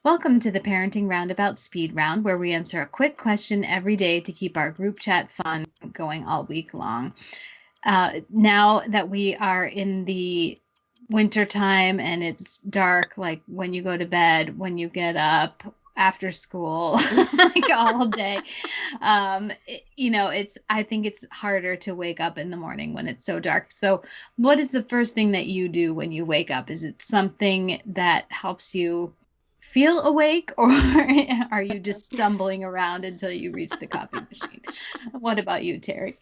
Welcome to the Parenting Roundabout Speed Round, where we answer a quick question every day to keep our group chat fun going all week long. Now that we are in the winter time and it's dark, like when you go to bed, when you get up, after school, like all day, I think it's harder to wake up in the morning when it's so dark. So what is the first thing that you do when you wake up? Is it something that helps you feel awake, or are you just stumbling around until you reach the coffee machine? What about you, Terry?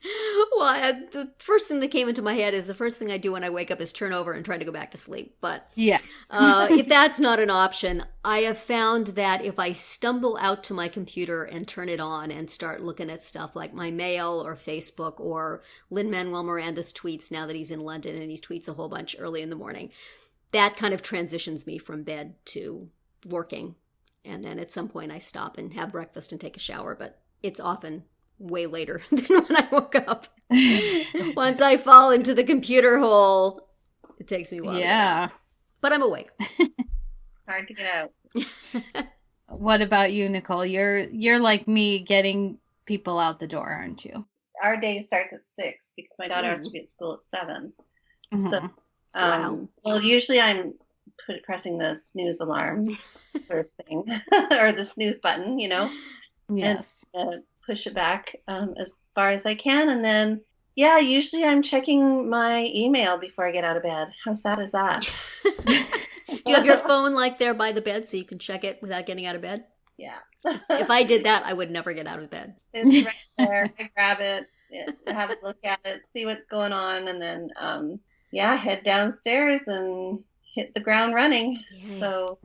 Well, the first thing that came into my head is the first thing I do when I wake up is turn over and try to go back to sleep. But yeah, if that's not an option, I have found that if I stumble out to my computer and turn it on and start looking at stuff like my mail or Facebook or Lin-Manuel Miranda's tweets now that he's in London and he tweets a whole bunch early in the morning, that kind of transitions me from bed to working. And then at some point I stop and have breakfast and take a shower, but it's often way later than when I woke up. Once I fall into the computer hole, it takes me a while. Yeah. But I'm awake. Hard to get out. What about you, Nicole? You're like me, getting people out the door, aren't you? Our day starts at 6 because my daughter has to be at school at 7. Mm-hmm. So, Wow. well, usually I'm pressing the snooze alarm first thing, or the snooze button, Yes. and push it back as far as I can. And then, usually I'm checking my email before I get out of bed. How sad is that? Do you have your phone like there by the bed so you can check it without getting out of bed? Yeah. If I did that, I would never get out of bed. It's right there. I grab it, have a look at it, see what's going on, and then, head downstairs and hit the ground running. Yay. So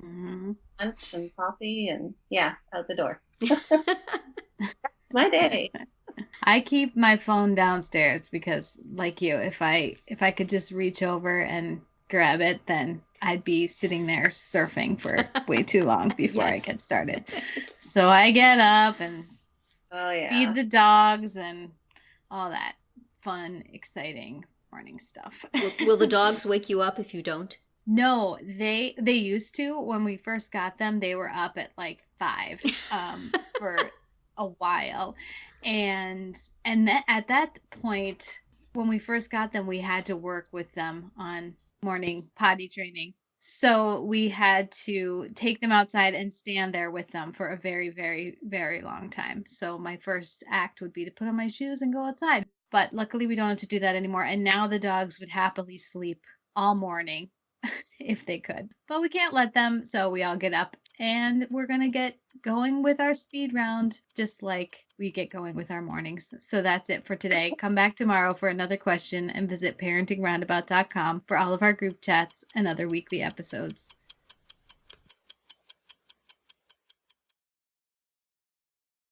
lunch and coffee and out the door. That's my day. I keep my phone downstairs because, like you, if I could just reach over and grab it, then I'd be sitting there surfing for way too long before I get started. So I get up and feed the dogs and all that fun, exciting morning stuff. Will the dogs wake you up if you don't? No, they used to. When we first got them, they were up at like 5 for a while. And then at that point, when we first got them, we had to work with them on morning potty training. So we had to take them outside and stand there with them for a very, very, very long time. So my first act would be to put on my shoes and go outside. But luckily, we don't have to do that anymore. And now the dogs would happily sleep all morning if they could. But we can't let them, so we all get up and we're going to get going with our speed round, just like we get going with our mornings. So that's it for today. Come back tomorrow for another question and visit parentingroundabout.com for all of our group chats and other weekly episodes.